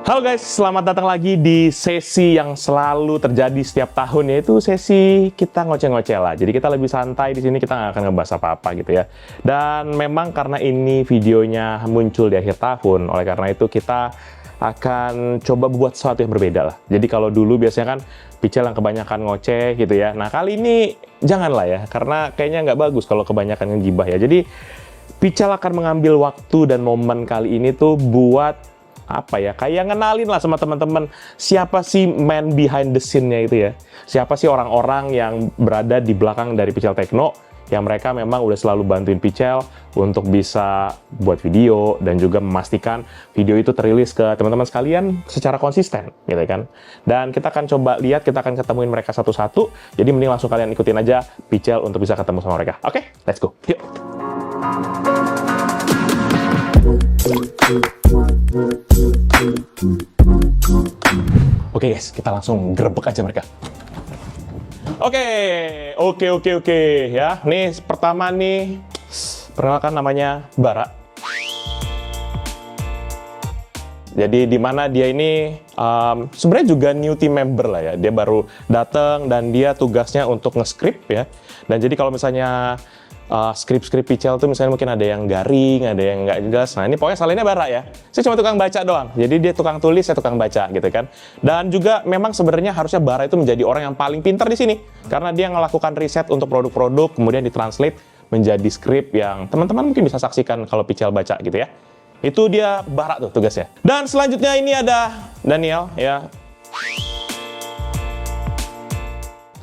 Halo guys, selamat datang lagi di sesi yang selalu terjadi setiap tahun, yaitu sesi kita ngoceh-ngoceh lah. Jadi kita lebih santai di sini, kita nggak akan ngebahas apa-apa gitu ya. Dan memang karena ini videonya muncul di akhir tahun, oleh karena itu kita akan coba buat sesuatu yang berbeda lah. Jadi kalau dulu biasanya kan Pichel yang kebanyakan ngoceh gitu ya. Nah kali ini janganlah ya, karena kayaknya nggak bagus kalau kebanyakan ngegibah ya. Jadi Pichel akan mengambil waktu dan momen kali ini tuh buat apa ya, kayak ngenalin lah sama teman-teman siapa sih man behind the scene-nya itu ya. Siapa sih orang-orang yang berada di belakang dari Pichel Techno yang mereka memang udah selalu bantuin Pichel untuk bisa buat video dan juga memastikan video itu terilis ke teman-teman sekalian secara konsisten gitu kan. Dan kita akan coba lihat, kita akan ketemuin mereka satu-satu. Jadi mending langsung kalian ikutin aja Pichel untuk bisa ketemu sama mereka. Oke, let's go. Yuk. Oke guys, kita langsung gerebek aja mereka. Oke ya. Nih pertama nih, perkenalkan namanya Bara. Jadi di mana dia ini sebenarnya juga new team member lah ya. Dia baru datang dan dia tugasnya untuk nge-script ya. Dan jadi kalau misalnya skrip-skrip Pichel tuh misalnya mungkin ada yang garing, ada yang nggak jelas. Nah ini pokoknya salahnya Bara ya. Saya cuma tukang baca doang. Jadi dia tukang tulis, saya tukang baca gitu kan. Dan juga memang sebenarnya harusnya Bara itu menjadi orang yang paling pintar di sini. Karena dia melakukan riset untuk produk-produk, kemudian ditranslate menjadi skrip yang teman-teman mungkin bisa saksikan kalau Pichel baca gitu ya. Itu dia Bara tuh tugasnya. Dan selanjutnya ini ada Daniel ya.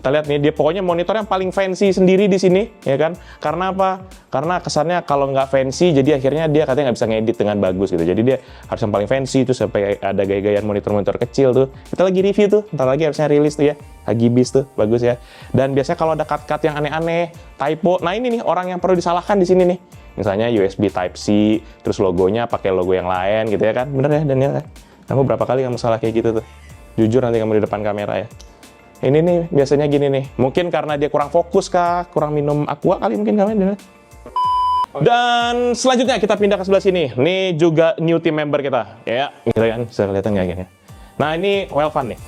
Kita lihat nih, dia pokoknya monitor yang paling fancy sendiri di sini, ya kan? Karena apa? Karena kesannya kalau nggak fancy, jadi akhirnya dia katanya nggak bisa ngedit dengan bagus gitu. Jadi dia harus yang paling fancy, tuh sampai ada gaya-gayaan monitor-monitor kecil tuh. Kita lagi review tuh, ntar lagi harusnya rilis tuh ya. Hagibis tuh, bagus ya. Dan biasanya kalau ada cut-cut yang aneh-aneh, typo, nah ini nih orang yang perlu disalahkan di sini nih. Misalnya USB Type-C, terus logonya pakai logo yang lain gitu ya kan? Bener ya Daniel ya? Kamu berapa kali kamu salah kayak gitu tuh? Jujur nanti kamu di depan kamera ya. Ini nih, biasanya gini nih. Mungkin karena dia kurang fokus kah, kurang minum aqua kali mungkin kalian. Dan selanjutnya kita pindah ke sebelah sini. Ini juga new team member kita. Ya, gitu kan. Bisa kelihatan nggak gini? Nah, ini Welvan nih.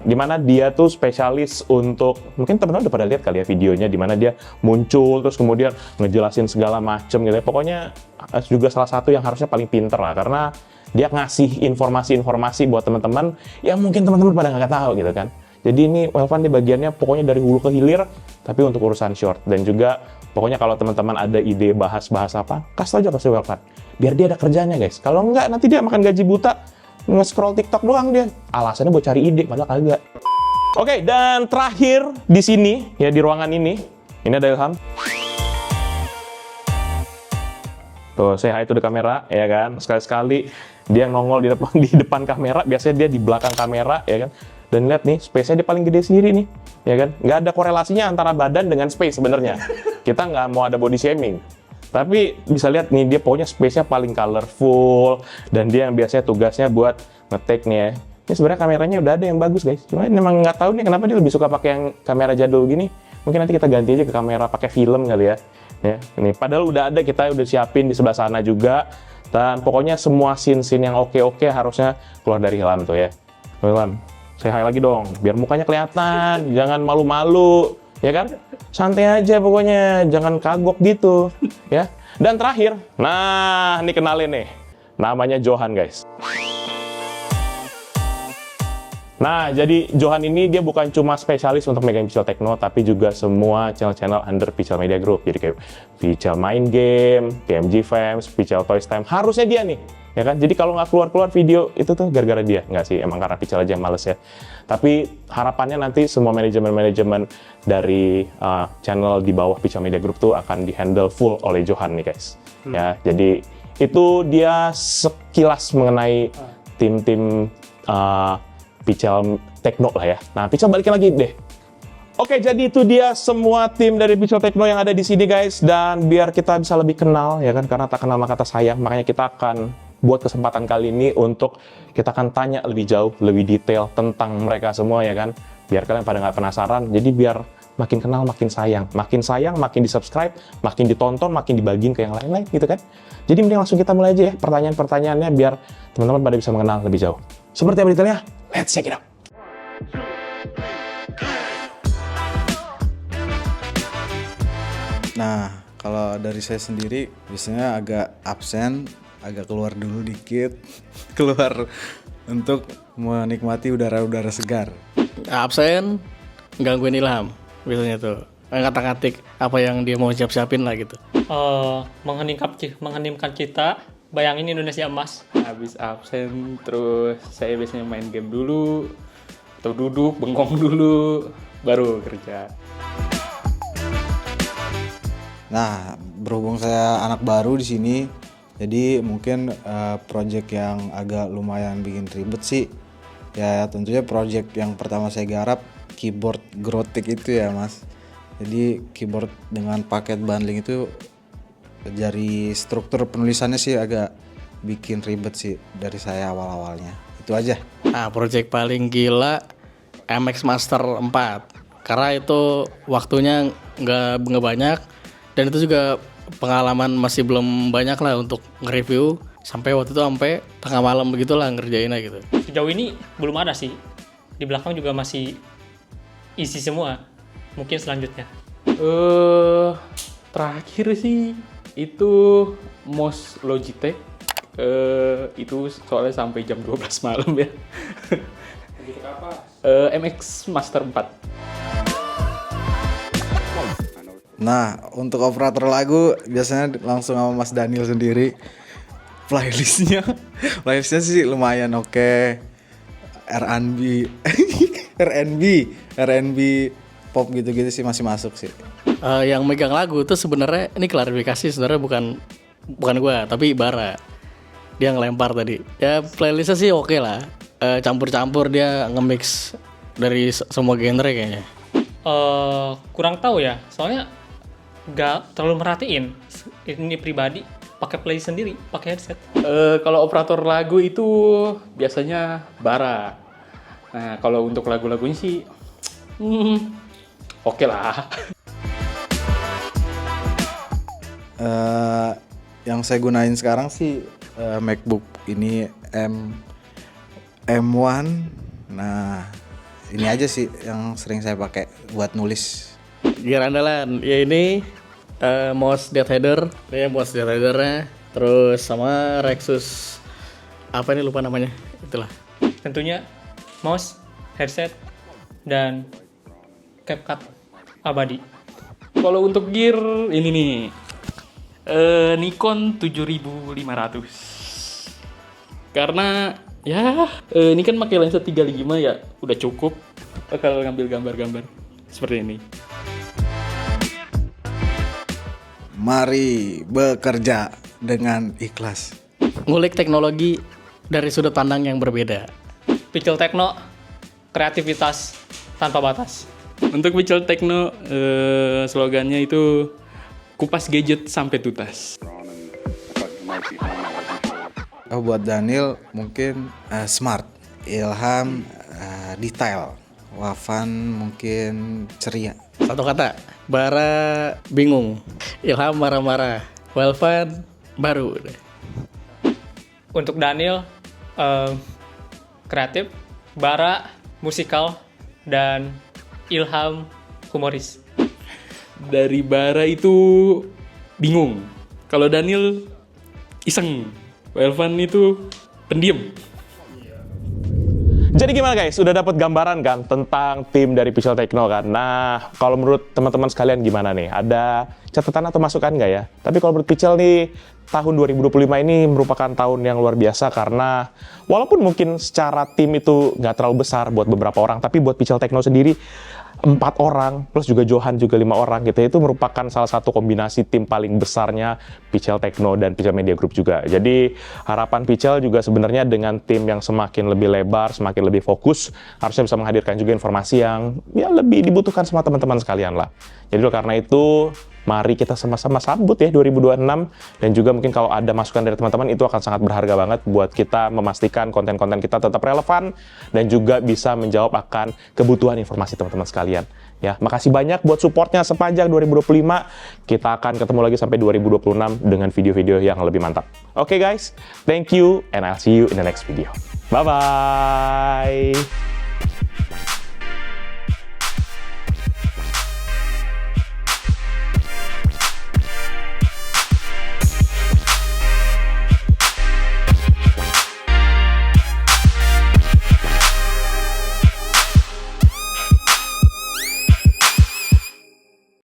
Dimana dia tuh spesialis untuk, mungkin teman-teman udah pada lihat kali ya videonya, dimana dia muncul, terus kemudian ngejelasin segala macem gitu ya. Pokoknya juga salah satu yang harusnya paling pinter lah, karena dia ngasih informasi-informasi buat teman-teman yang mungkin teman-teman pada nggak tahu gitu kan. Jadi ini Welvan di bagiannya pokoknya dari hulu ke hilir, tapi untuk urusan short. Dan juga pokoknya kalau teman-teman ada ide bahas-bahas apa, kasih aja ke Welvan. Biar dia ada kerjanya guys. Kalau nggak nanti dia makan gaji buta, nge-scroll TikTok doang dia. Alasannya buat cari ide, padahal kagak. Oke, dan terakhir di sini, ya di ruangan ini ada Ilham. Tuh, saya itu di kamera, ya kan. Sekali-sekali dia nongol di depan kamera, biasanya dia di belakang kamera, ya kan. Dan lihat nih, space-nya dia paling gede sendiri nih, ya kan. Nggak ada korelasinya antara badan dengan space sebenarnya. Kita nggak mau ada body shaming. Tapi bisa lihat nih, dia pokoknya space-nya paling colorful, dan dia yang biasanya tugasnya buat nge-take nih ya. Ini sebenarnya kameranya udah ada yang bagus guys. Cuma memang nggak tahu nih kenapa dia lebih suka pakai yang kamera jadul gini. Mungkin nanti kita ganti aja ke kamera pakai film kali ya. Ya, ini padahal udah ada, kita udah siapin di sebelah sana juga. Dan pokoknya semua scene-scene yang oke-oke harusnya keluar dari Ilham tuh ya. Ilham, say hi lagi dong, biar mukanya kelihatan, jangan malu-malu, ya kan? Santai aja pokoknya, jangan kagok gitu, ya. Dan terakhir, nah ini kenalin nih, namanya Johan guys. Nah, jadi Johan ini dia bukan cuma spesialis untuk megang Pichel Techno, tapi juga semua channel-channel under Pichel Media Group. Jadi kayak Pichel Main Game, PMG Fans, Pichel Toys Time, harusnya dia nih. Ya kan? Jadi kalau nggak keluar-keluar video, itu tuh gara-gara dia. Nggak sih, emang karena Pichel aja yang males ya. Tapi harapannya nanti semua manajemen-manajemen dari channel di bawah Pichel Media Group tuh akan di-handle full oleh Johan nih guys. Ya, jadi itu dia sekilas mengenai tim-tim Pichel Techno lah ya. Nah, Pichel balikin lagi deh. Oke, jadi itu dia semua tim dari Pichel Techno yang ada di sini guys. Dan biar kita bisa lebih kenal ya kan, karena tak kenal maka tak sayang, makanya kita akan buat kesempatan kali ini untuk kita akan tanya lebih jauh, lebih detail tentang mereka semua ya kan. Biar kalian pada nggak penasaran, jadi biar makin kenal, makin sayang. Makin sayang, makin di-subscribe, makin ditonton, makin dibagiin ke yang lain-lain gitu kan. Jadi mending langsung kita mulai aja ya pertanyaan-pertanyaannya biar teman-teman pada bisa mengenal lebih jauh. Seperti apa detailnya? Let's check it out. Nah, kalau dari saya sendiri biasanya agak absen, agak keluar dulu dikit, keluar untuk menikmati udara-udara segar. Absen, gangguin Ilham biasanya tuh, ngatik-ngatik apa yang dia mau siap-siapin lah gitu. Mengheningkan kita, bayangin Indonesia emas. Habis absen terus saya biasanya main game dulu atau duduk bengong dulu baru kerja. Nah, berhubung saya anak baru di sini, jadi mungkin project yang agak lumayan bikin ribet sih. Ya tentunya project yang pertama saya garap keyboard Grothic itu ya Mas. Jadi keyboard dengan paket bundling itu dari struktur penulisannya sih agak bikin ribet sih dari saya awal-awalnya. Itu aja. Nah, project paling gila MX Master 4 karena itu waktunya nggak banyak dan itu juga pengalaman masih belum banyak lah untuk nge-review sampai waktu itu sampai tengah malam begitulah ngerjainnya gitu. Sejauh ini belum ada sih. Di belakang juga masih isi semua. Mungkin selanjutnya. Terakhir sih itu mouse Logitech. Itu soalnya sampai jam 12 malam ya. MX Master 4. Nah, untuk operator lagu biasanya langsung sama Mas Daniel sendiri. Playlistnya sih lumayan oke. R&B, R&B, pop gitu-gitu sih masih masuk sih. Yang megang lagu tuh sebenarnya ini klarifikasi sebenarnya bukan gue tapi Bara. Dia ngelempar tadi. Ya playlistnya sih oke lah. Campur-campur dia nge-mix dari semua genre kayaknya. Kurang tahu ya, soalnya nggak terlalu merhatiin. Ini pribadi pakai play sendiri, pakai headset. Kalau operator lagu itu biasanya Bara. Nah, kalau untuk lagu-lagunya sih oke lah. Yang saya gunain sekarang sih MacBook ini M1. Nah, ini aja sih yang sering saya pakai buat nulis. Gear andalan ya ini mouse dead header, ya mouse dead headernya, terus sama Rexus apa ini lupa namanya, itulah. Tentunya mouse, headset, dan CapCut abadi. Kalau untuk gear ini nih Nikon 7500. Karena ya ini kan pakai lensa 35 ya, udah cukup kalau ngambil gambar-gambar seperti ini. Mari bekerja dengan ikhlas. Ngulik teknologi dari sudut pandang yang berbeda. Pixel Techno, kreativitas tanpa batas. Untuk Pixel Techno slogannya itu kupas gadget sampai tuntas. Buat Daniel mungkin smart, Ilham detail, Wafan mungkin ceria. Satu kata, Bara bingung, Ilham marah-marah, Welvan baru. Untuk Daniel, kreatif, Bara musikal, dan Ilham humoris. Dari Bara itu bingung. Kalau Daniel iseng. Welvan itu pendiam. Jadi gimana guys, udah dapat gambaran kan tentang tim dari Pixel Techno kan? Nah, kalau menurut teman-teman sekalian gimana nih? Ada catatan atau masukan nggak ya? Tapi kalau menurut Pixel nih, tahun 2025 ini merupakan tahun yang luar biasa karena walaupun mungkin secara tim itu nggak terlalu besar buat beberapa orang, tapi buat Pixel Techno sendiri 4 orang, plus juga Johan juga 5 orang gitu. Itu merupakan salah satu kombinasi tim paling besarnya Pixel Techno dan Pixel Media Group juga. Jadi harapan Pixel juga sebenarnya dengan tim yang semakin lebih lebar, semakin lebih fokus, harusnya bisa menghadirkan juga informasi yang ya lebih dibutuhkan sama teman-teman sekalian lah. Jadi karena itu, mari kita sama-sama sambut ya 2026, dan juga mungkin kalau ada masukan dari teman-teman itu akan sangat berharga banget buat kita memastikan konten-konten kita tetap relevan dan juga bisa menjawab akan kebutuhan informasi teman-teman sekalian. Ya, makasih banyak buat supportnya sepanjang 2025. Kita akan ketemu lagi sampai 2026 dengan video-video yang lebih mantap. Oke guys, thank you and I'll see you in the next video. Bye-bye!